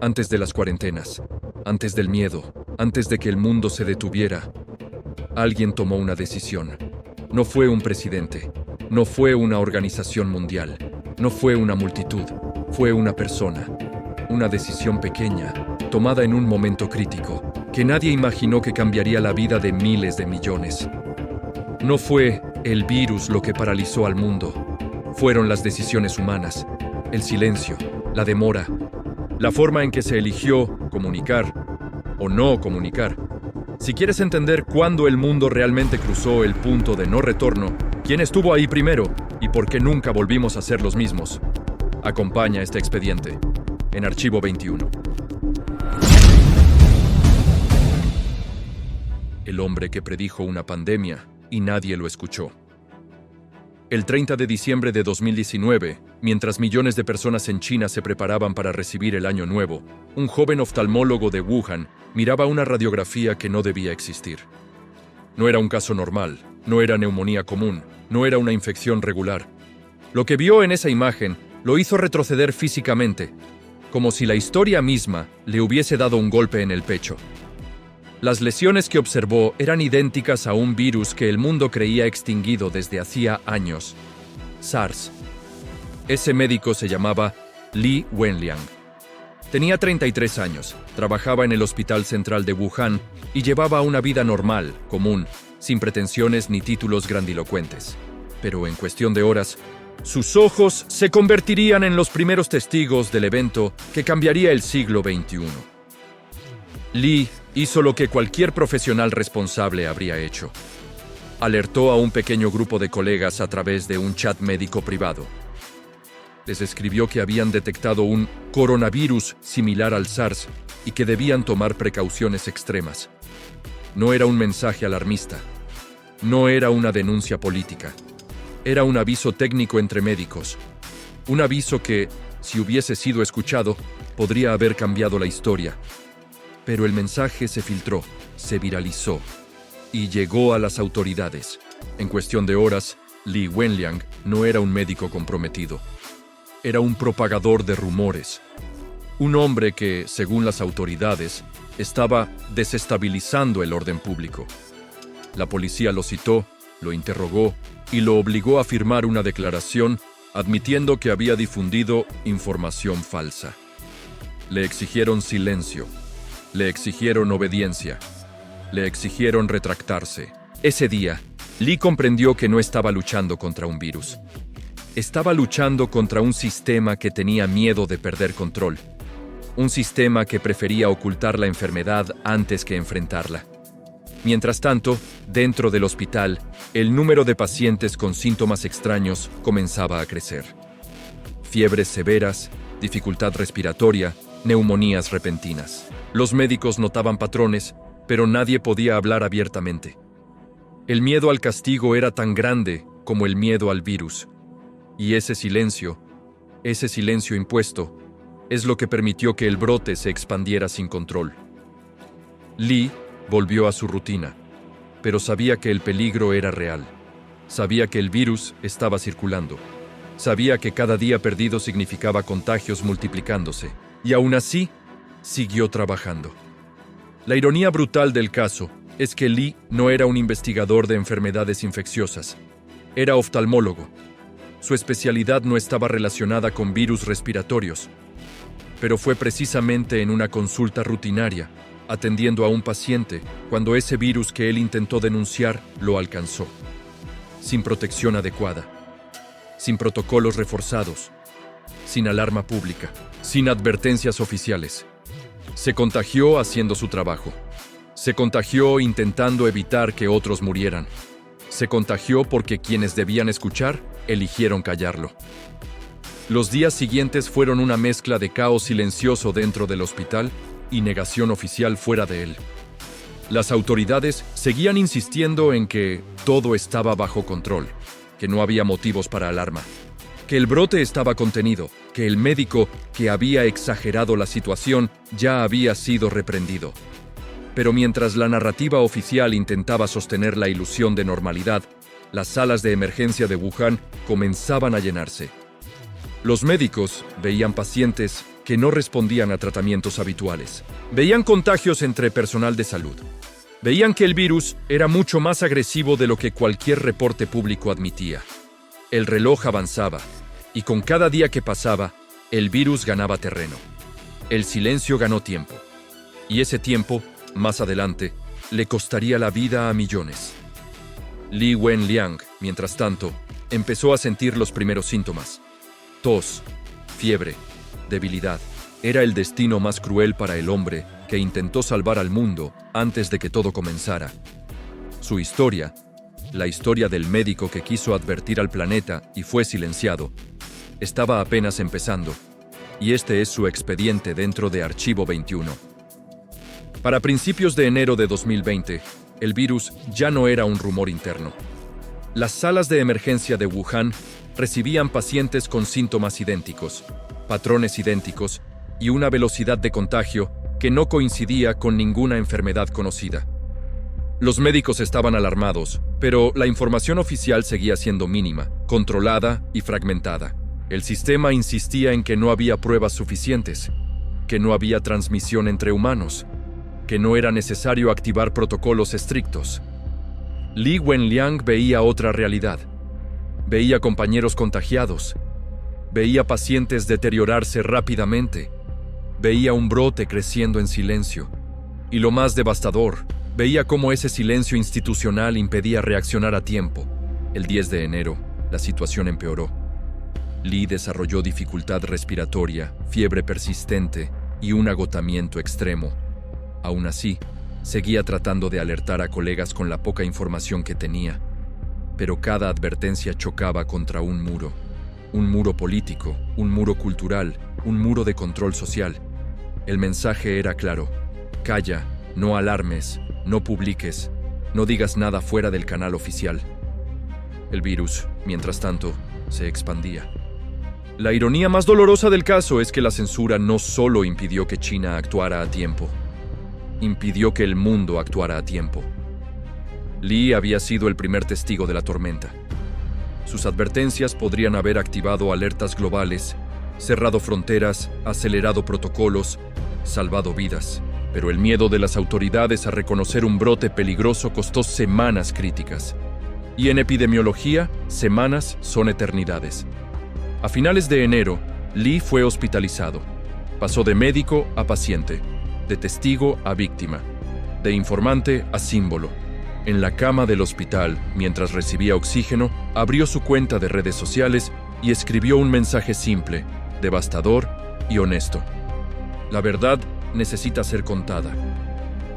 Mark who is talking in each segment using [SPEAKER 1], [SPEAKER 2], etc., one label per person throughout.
[SPEAKER 1] Antes de las cuarentenas, antes del miedo, antes de que el mundo se detuviera, alguien tomó una decisión. No fue un presidente, no fue una organización mundial, no fue una multitud, fue una persona. Una decisión pequeña, tomada en un momento crítico, que nadie imaginó que cambiaría la vida de miles de millones. No fue el virus lo que paralizó al mundo, fueron las decisiones humanas, el silencio, la demora, la forma en que se eligió comunicar o no comunicar. Si quieres entender cuándo el mundo realmente cruzó el punto de no retorno, quién estuvo ahí primero y por qué nunca volvimos a ser los mismos, acompaña este expediente en Archivo 21. El hombre que predijo una pandemia y nadie lo escuchó. El 30 de diciembre de 2019, mientras millones de personas en China se preparaban para recibir el Año Nuevo, un joven oftalmólogo de Wuhan miraba una radiografía que no debía existir. No era un caso normal, no era neumonía común, no era una infección regular. Lo que vio en esa imagen lo hizo retroceder físicamente, como si la historia misma le hubiese dado un golpe en el pecho. Las lesiones que observó eran idénticas a un virus que el mundo creía extinguido desde hacía años: SARS. Ese médico se llamaba Li Wenliang. Tenía 33 años, trabajaba en el Hospital Central de Wuhan y llevaba una vida normal, común, sin pretensiones ni títulos grandilocuentes. Pero en cuestión de horas, sus ojos se convertirían en los primeros testigos del evento que cambiaría el siglo XXI. Li hizo lo que cualquier profesional responsable habría hecho. Alertó a un pequeño grupo de colegas a través de un chat médico privado. Les escribió que habían detectado un coronavirus similar al SARS y que debían tomar precauciones extremas. No era un mensaje alarmista. No era una denuncia política. Era un aviso técnico entre médicos. Un aviso que, si hubiese sido escuchado, podría haber cambiado la historia. Pero el mensaje se filtró, se viralizó y llegó a las autoridades. En cuestión de horas, Li Wenliang no era un médico comprometido. Era un propagador de rumores. Un hombre que, según las autoridades, estaba desestabilizando el orden público. La policía lo citó, lo interrogó y lo obligó a firmar una declaración admitiendo que había difundido información falsa. Le exigieron silencio. Le exigieron obediencia. Le exigieron retractarse. Ese día, Li comprendió que no estaba luchando contra un virus. Estaba luchando contra un sistema que tenía miedo de perder control. Un sistema que prefería ocultar la enfermedad antes que enfrentarla. Mientras tanto, dentro del hospital, el número de pacientes con síntomas extraños comenzaba a crecer. Fiebres severas, dificultad respiratoria, neumonías repentinas. Los médicos notaban patrones, pero nadie podía hablar abiertamente. El miedo al castigo era tan grande como el miedo al virus. Y ese silencio impuesto, es lo que permitió que el brote se expandiera sin control. Li volvió a su rutina, pero sabía que el peligro era real. Sabía que el virus estaba circulando. Sabía que cada día perdido significaba contagios multiplicándose. Y aún así, siguió trabajando. La ironía brutal del caso es que Li no era un investigador de enfermedades infecciosas. Era oftalmólogo. Su especialidad no estaba relacionada con virus respiratorios. Pero fue precisamente en una consulta rutinaria, atendiendo a un paciente, cuando ese virus que él intentó denunciar lo alcanzó. Sin protección adecuada. Sin protocolos reforzados. Sin alarma pública. Sin advertencias oficiales. Se contagió haciendo su trabajo. Se contagió intentando evitar que otros murieran. Se contagió porque quienes debían escuchar eligieron callarlo. Los días siguientes fueron una mezcla de caos silencioso dentro del hospital y negación oficial fuera de él. Las autoridades seguían insistiendo en que todo estaba bajo control, que no había motivos para alarma, que el brote estaba contenido, que el médico que había exagerado la situación ya había sido reprendido. Pero mientras la narrativa oficial intentaba sostener la ilusión de normalidad, las salas de emergencia de Wuhan comenzaban a llenarse. Los médicos veían pacientes que no respondían a tratamientos habituales. Veían contagios entre personal de salud. Veían que el virus era mucho más agresivo de lo que cualquier reporte público admitía. El reloj avanzaba, y con cada día que pasaba, el virus ganaba terreno. El silencio ganó tiempo. Y ese tiempo, más adelante, le costaría la vida a millones. Li Wenliang, mientras tanto, empezó a sentir los primeros síntomas. Tos, fiebre, debilidad. Era el destino más cruel para el hombre que intentó salvar al mundo antes de que todo comenzara. Su historia, la historia del médico que quiso advertir al planeta y fue silenciado, estaba apenas empezando, y este es su expediente dentro de Archivo 21. Para principios de enero de 2020, el virus ya no era un rumor interno. Las salas de emergencia de Wuhan recibían pacientes con síntomas idénticos, patrones idénticos y una velocidad de contagio que no coincidía con ninguna enfermedad conocida. Los médicos estaban alarmados, pero la información oficial seguía siendo mínima, controlada y fragmentada. El sistema insistía en que no había pruebas suficientes, que no había transmisión entre humanos, que no era necesario activar protocolos estrictos. Li Wenliang veía otra realidad. Veía compañeros contagiados. Veía pacientes deteriorarse rápidamente. Veía un brote creciendo en silencio. Y lo más devastador, veía cómo ese silencio institucional impedía reaccionar a tiempo. El 10 de enero, la situación empeoró. Li desarrolló dificultad respiratoria, fiebre persistente y un agotamiento extremo. Aún así, seguía tratando de alertar a colegas con la poca información que tenía. Pero cada advertencia chocaba contra un muro político, un muro cultural, un muro de control social. El mensaje era claro: calla, no alarmes, no publiques, no digas nada fuera del canal oficial. El virus, mientras tanto, se expandía. La ironía más dolorosa del caso es que la censura no solo impidió que China actuara a tiempo, impidió que el mundo actuara a tiempo. Li había sido el primer testigo de la tormenta. Sus advertencias podrían haber activado alertas globales, cerrado fronteras, acelerado protocolos, salvado vidas. Pero el miedo de las autoridades a reconocer un brote peligroso costó semanas críticas. Y en epidemiología, semanas son eternidades. A finales de enero, Li fue hospitalizado. Pasó de médico a paciente, de testigo a víctima, de informante a símbolo. En la cama del hospital, mientras recibía oxígeno, abrió su cuenta de redes sociales y escribió un mensaje simple, devastador y honesto. La verdad necesita ser contada.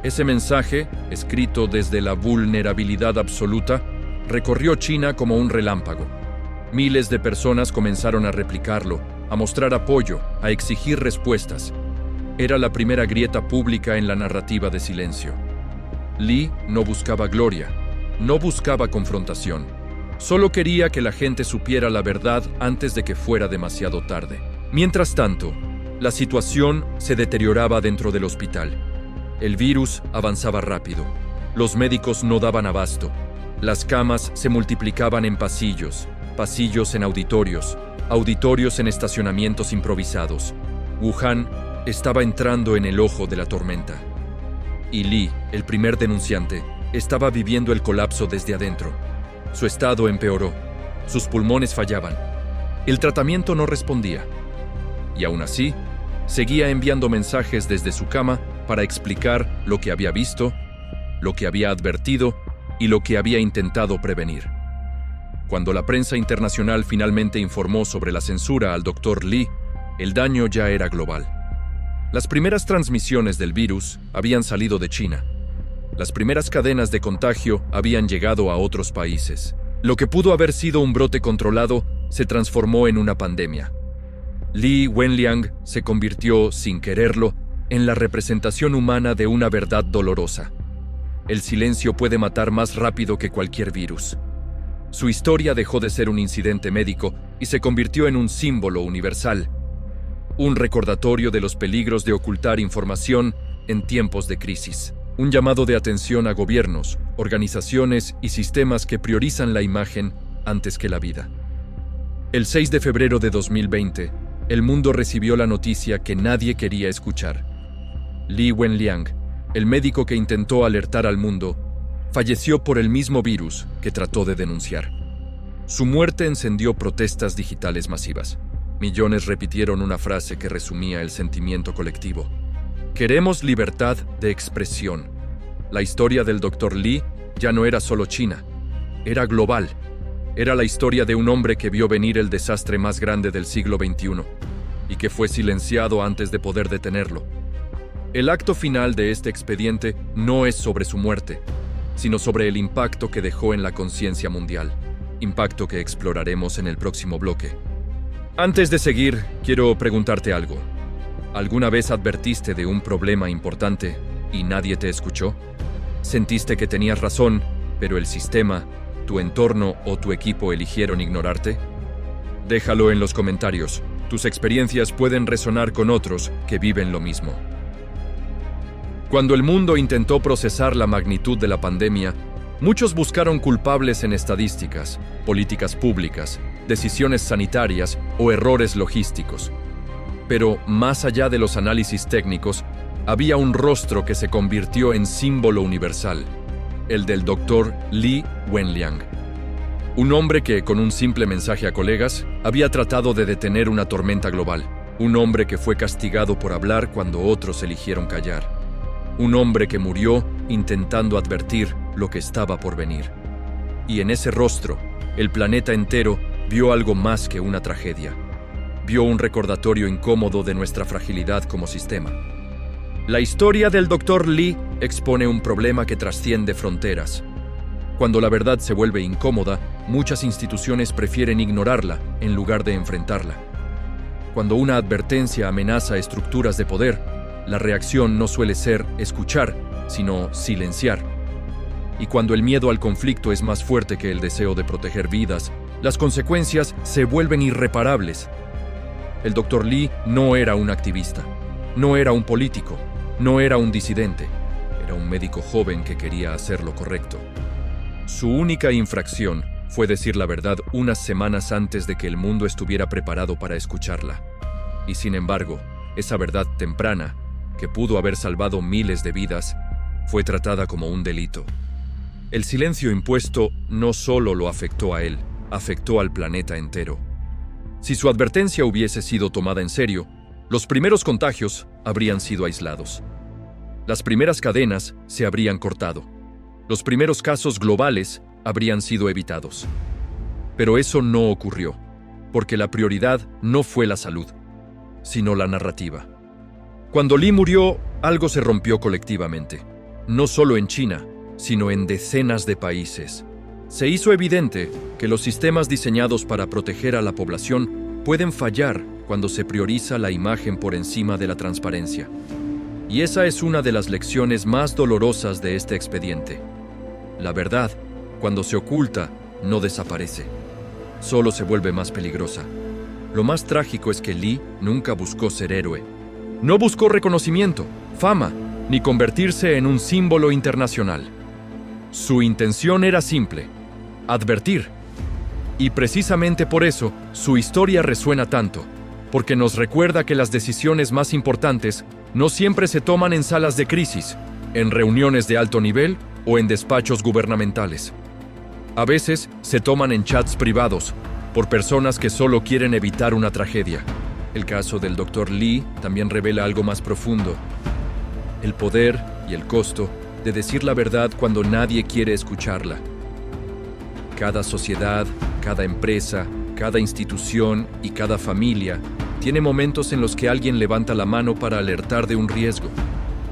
[SPEAKER 1] Ese mensaje, escrito desde la vulnerabilidad absoluta, recorrió China como un relámpago. Miles de personas comenzaron a replicarlo, a mostrar apoyo, a exigir respuestas. Era la primera grieta pública en la narrativa de silencio. Li no buscaba gloria, no buscaba confrontación. Solo quería que la gente supiera la verdad antes de que fuera demasiado tarde. Mientras tanto, la situación se deterioraba dentro del hospital. El virus avanzaba rápido. Los médicos no daban abasto. Las camas se multiplicaban en pasillos, pasillos en auditorios, auditorios en estacionamientos improvisados. Wuhan estaba entrando en el ojo de la tormenta. Y Li, el primer denunciante, estaba viviendo el colapso desde adentro. Su estado empeoró. Sus pulmones fallaban. El tratamiento no respondía. Y aún así, seguía enviando mensajes desde su cama para explicar lo que había visto, lo que había advertido y lo que había intentado prevenir. Cuando la prensa internacional finalmente informó sobre la censura al Dr. Li, el daño ya era global. Las primeras transmisiones del virus habían salido de China. Las primeras cadenas de contagio habían llegado a otros países. Lo que pudo haber sido un brote controlado se transformó en una pandemia. Li Wenliang se convirtió, sin quererlo, en la representación humana de una verdad dolorosa. El silencio puede matar más rápido que cualquier virus. Su historia dejó de ser un incidente médico y se convirtió en un símbolo universal. Un recordatorio de los peligros de ocultar información en tiempos de crisis. Un llamado de atención a gobiernos, organizaciones y sistemas que priorizan la imagen antes que la vida. El 6 de febrero de 2020, el mundo recibió la noticia que nadie quería escuchar. Li Wenliang, el médico que intentó alertar al mundo, falleció por el mismo virus que trató de denunciar. Su muerte encendió protestas digitales masivas. Millones repitieron una frase que resumía el sentimiento colectivo. Queremos libertad de expresión. La historia del Dr. Li ya no era solo china, era global. Era la historia de un hombre que vio venir el desastre más grande del siglo XXI y que fue silenciado antes de poder detenerlo. El acto final de este expediente no es sobre su muerte, sino sobre el impacto que dejó en la conciencia mundial, impacto que exploraremos en el próximo bloque. Antes de seguir, quiero preguntarte algo. ¿Alguna vez advertiste de un problema importante y nadie te escuchó? ¿Sentiste que tenías razón, pero el sistema, tu entorno o tu equipo eligieron ignorarte? Déjalo en los comentarios. Tus experiencias pueden resonar con otros que viven lo mismo. Cuando el mundo intentó procesar la magnitud de la pandemia, muchos buscaron culpables en estadísticas, políticas públicas, decisiones sanitarias o errores logísticos. Pero más allá de los análisis técnicos, había un rostro que se convirtió en símbolo universal, el del Dr. Li Wenliang. Un hombre que, con un simple mensaje a colegas, había tratado de detener una tormenta global. Un hombre que fue castigado por hablar cuando otros eligieron callar. Un hombre que murió intentando advertir lo que estaba por venir. Y en ese rostro, el planeta entero vio algo más que una tragedia. Vio un recordatorio incómodo de nuestra fragilidad como sistema. La historia del Dr. Li expone un problema que trasciende fronteras. Cuando la verdad se vuelve incómoda, muchas instituciones prefieren ignorarla en lugar de enfrentarla. Cuando una advertencia amenaza estructuras de poder, la reacción no suele ser escuchar, sino silenciar. Y cuando el miedo al conflicto es más fuerte que el deseo de proteger vidas, las consecuencias se vuelven irreparables. El Dr. Li no era un activista, no era un político, no era un disidente, era un médico joven que quería hacer lo correcto. Su única infracción fue decir la verdad unas semanas antes de que el mundo estuviera preparado para escucharla. Y sin embargo, esa verdad temprana, que pudo haber salvado miles de vidas, fue tratada como un delito. El silencio impuesto no solo lo afectó a él, afectó al planeta entero. Si su advertencia hubiese sido tomada en serio, los primeros contagios habrían sido aislados. Las primeras cadenas se habrían cortado. Los primeros casos globales habrían sido evitados. Pero eso no ocurrió, porque la prioridad no fue la salud, sino la narrativa. Cuando Li murió, algo se rompió colectivamente, no solo en China, sino en decenas de países. Se hizo evidente que los sistemas diseñados para proteger a la población pueden fallar cuando se prioriza la imagen por encima de la transparencia. Y esa es una de las lecciones más dolorosas de este expediente. La verdad, cuando se oculta, no desaparece. Solo se vuelve más peligrosa. Lo más trágico es que Li nunca buscó ser héroe. No buscó reconocimiento, fama, ni convertirse en un símbolo internacional. Su intención era simple: advertir. Y precisamente por eso, su historia resuena tanto, porque nos recuerda que las decisiones más importantes no siempre se toman en salas de crisis, en reuniones de alto nivel o en despachos gubernamentales. A veces se toman en chats privados, por personas que solo quieren evitar una tragedia. El caso del Dr. Li también revela algo más profundo: el poder y el costo de decir la verdad cuando nadie quiere escucharla. Cada sociedad, cada empresa, cada institución y cada familia tiene momentos en los que alguien levanta la mano para alertar de un riesgo,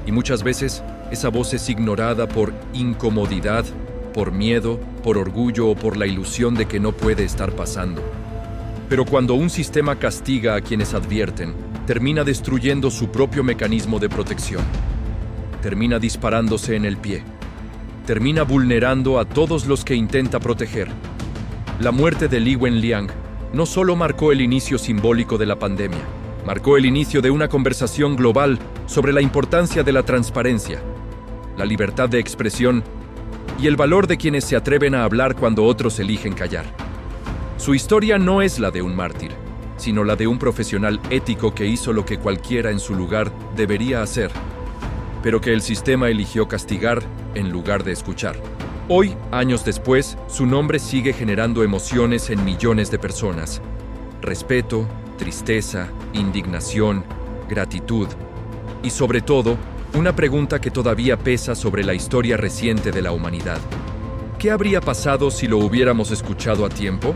[SPEAKER 1] y muchas veces esa voz es ignorada por incomodidad, por miedo, por orgullo o por la ilusión de que no puede estar pasando. Pero cuando un sistema castiga a quienes advierten, termina destruyendo su propio mecanismo de protección. Termina disparándose en el pie. Termina vulnerando a todos los que intenta proteger. La muerte de Li Wenliang no solo marcó el inicio simbólico de la pandemia, marcó el inicio de una conversación global sobre la importancia de la transparencia, la libertad de expresión y el valor de quienes se atreven a hablar cuando otros eligen callar. Su historia no es la de un mártir, sino la de un profesional ético que hizo lo que cualquiera en su lugar debería hacer, pero que el sistema eligió castigar en lugar de escuchar. Hoy, años después, su nombre sigue generando emociones en millones de personas. Respeto, tristeza, indignación, gratitud y, sobre todo, una pregunta que todavía pesa sobre la historia reciente de la humanidad. ¿Qué habría pasado si lo hubiéramos escuchado a tiempo?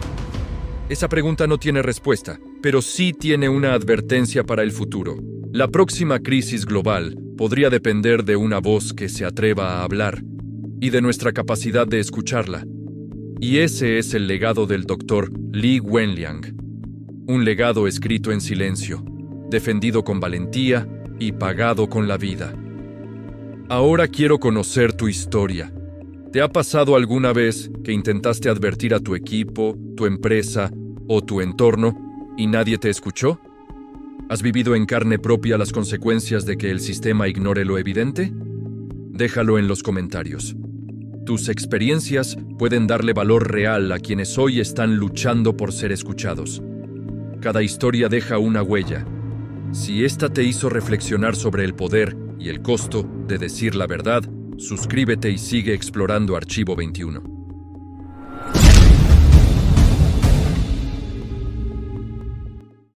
[SPEAKER 1] Esa pregunta no tiene respuesta, pero sí tiene una advertencia para el futuro. La próxima crisis global podría depender de una voz que se atreva a hablar y de nuestra capacidad de escucharla. Y ese es el legado del Dr. Li Wenliang. Un legado escrito en silencio, defendido con valentía y pagado con la vida. Ahora quiero conocer tu historia. ¿Te ha pasado alguna vez que intentaste advertir a tu equipo, tu empresa o tu entorno y nadie te escuchó? ¿Has vivido en carne propia las consecuencias de que el sistema ignore lo evidente? Déjalo en los comentarios. Tus experiencias pueden darle valor real a quienes hoy están luchando por ser escuchados. Cada historia deja una huella. Si esta te hizo reflexionar sobre el poder y el costo de decir la verdad, suscríbete y sigue explorando Archivo 21.